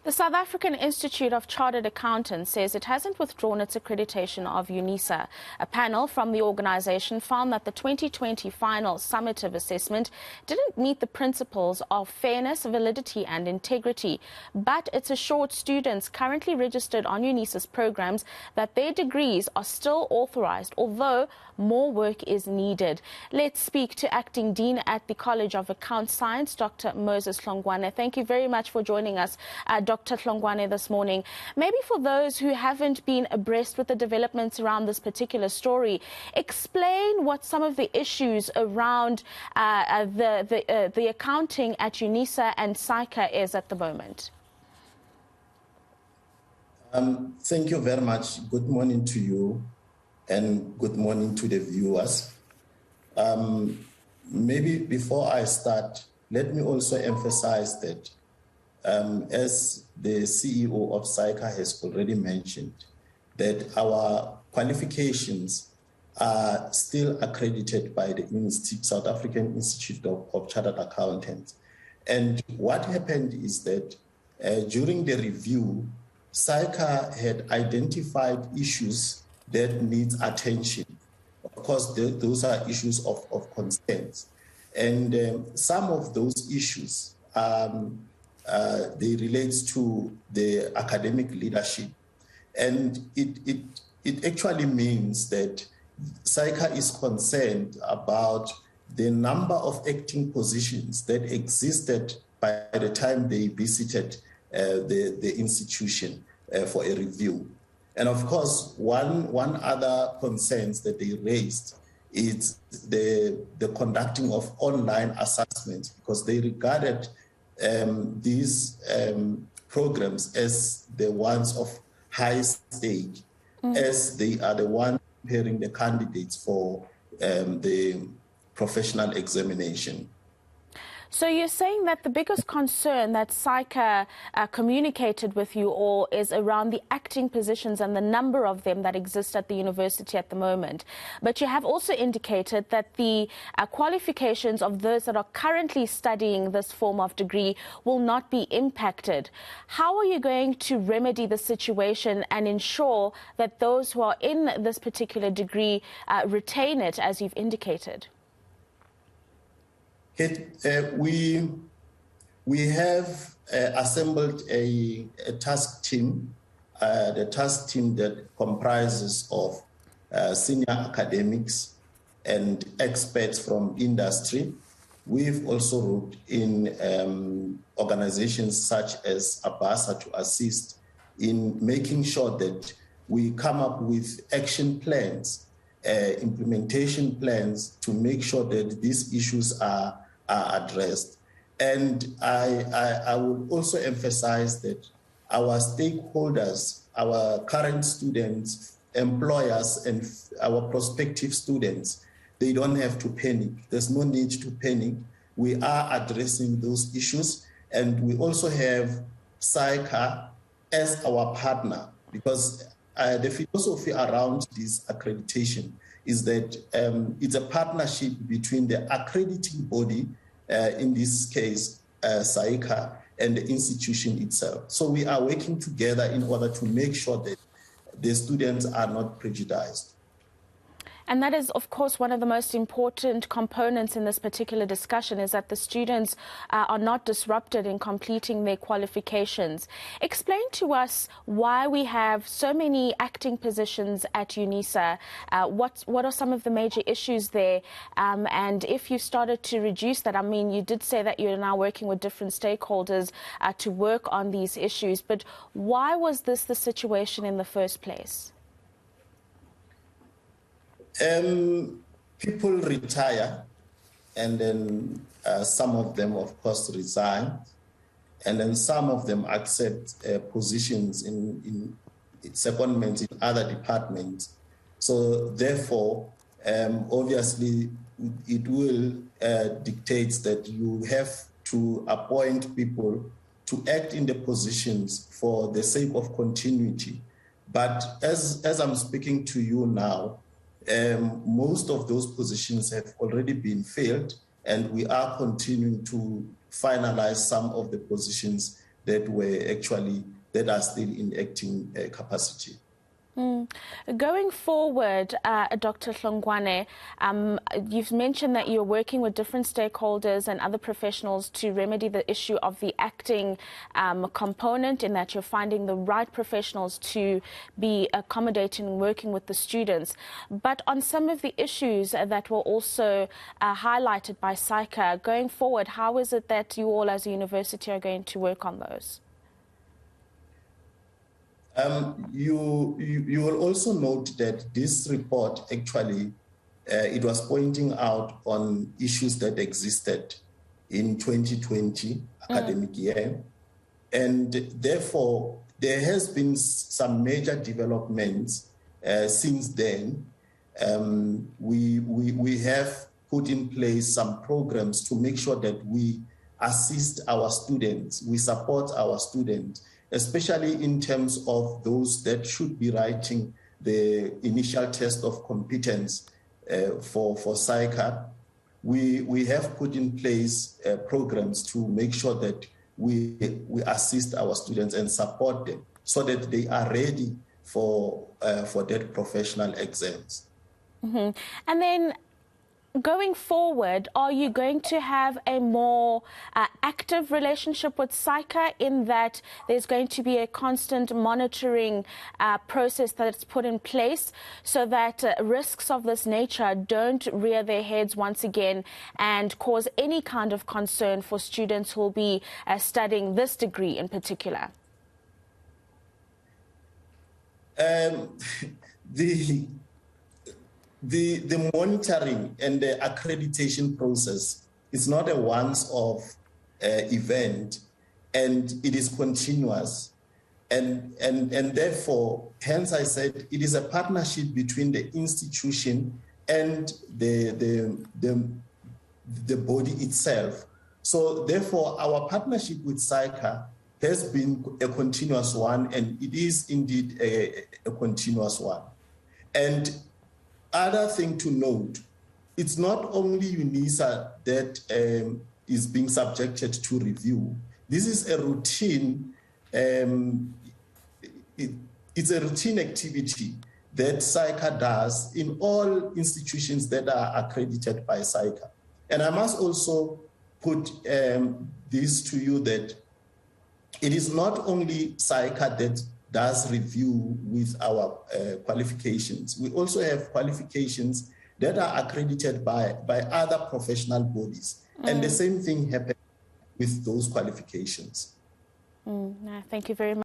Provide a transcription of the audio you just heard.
The South African Institute of Chartered Accountants says it hasn't withdrawn its accreditation of Unisa. A panel from the organisation found that the 2020 final summative assessment didn't meet the principles of fairness, validity and integrity. But it's assured students currently registered on Unisa's programs that their degrees are still authorised, although more work is needed. Let's speak to Acting Dean at the College of Account Science, Dr. Moses Hlongwane. Thank you very much for joining us, Dr. Hlongwane, this morning. Maybe for those who haven't been abreast with the developments around this particular story, explain what some of the issues around the accounting at Unisa and SAICA is at the moment. Thank you very much. Good morning to you and good morning to the viewers. Maybe before I start, let me also emphasize that as the CEO of SAICA has already mentioned, that our qualifications are still accredited by the South African Institute of Chartered Accountants. And what happened is that during the review, SAICA had identified issues that need attention. Of course, those are issues of concerns. And some of those issues, they relate to the academic leadership. And it actually means that SAICA is concerned about the number of acting positions that existed by the time they visited the institution for a review. And of course, one other concerns that they raised is the conducting of online assessments, because they regarded these programs as the ones of high stage, as they are the ones preparing the candidates for the professional examination. So you're saying that the biggest concern that SAICA communicated with you all is around the acting positions and the number of them that exist at the university at the moment. But you have also indicated that the qualifications of those that are currently studying this form of degree will not be impacted. How are you going to remedy the situation and ensure that those who are in this particular degree retain it, as you've indicated? We have assembled a task team, the task team that comprises of senior academics and experts from industry. We've also looked in organizations such as ABASA to assist in making sure that we come up with action plans, implementation plans to make sure that these issues are addressed. And I would also emphasize that our stakeholders, our current students, employers, and our prospective students, they don't have to panic. There's no need to panic. We are addressing those issues, and we also have SAICA as our partner, because the philosophy around this accreditation is that it's a partnership between the accrediting body, in this case, SAICA, and the institution itself. So we are working together in order to make sure that the students are not prejudiced. And that is, of course, one of the most important components in this particular discussion, is that the students are not disrupted in completing their qualifications. Explain to us why we have so many acting positions at Unisa. What are some of the major issues there? And if you started to reduce that, I mean, you did say that you're now working with different stakeholders to work on these issues. But why was this the situation in the first place? People retire, and then some of them, of course, resign, and then some of them accept positions in secondments in other departments. So therefore, obviously, it will dictate that you have to appoint people to act in the positions for the sake of continuity. But as I'm speaking to you now, most of those positions have already been filled, and we are continuing to finalize some of the positions that are still in acting capacity. Going forward, Dr. Hlongwane, you've mentioned that you're working with different stakeholders and other professionals to remedy the issue of the acting component, in that you're finding the right professionals to be accommodating and working with the students. But on some of the issues that were also highlighted by SAICA, going forward, how is it that you all as a university are going to work on those? You will also note that this report actually, it was pointing out on issues that existed in 2020 academic year. And therefore, there has been some major developments since then. We have put in place some programs to make sure that we assist our students, we support our students, especially in terms of those that should be writing the initial test of competence for SAICA. We have put in place programs to make sure that we assist our students and support them so that they are ready for that professional exams. And then, going forward, are you going to have a more active relationship with SAICA, in that there's going to be a constant monitoring process that's put in place so that risks of this nature don't rear their heads once again and cause any kind of concern for students who will be studying this degree in particular? The monitoring and the accreditation process is not a once-off event, and it is continuous. And therefore, hence I said it is a partnership between the institution and the body itself. So therefore, our partnership with SAICA has been a continuous one, and it is indeed a continuous one. And other thing to note, it's not only Unisa that is being subjected to review. This is a routine, it's a routine activity that SAICA does in all institutions that are accredited by SAICA. And I must also put this to you, that it is not only SAICA that does review with our qualifications. We also have qualifications that are accredited by other professional bodies. And the same thing happens with those qualifications. Thank you very much.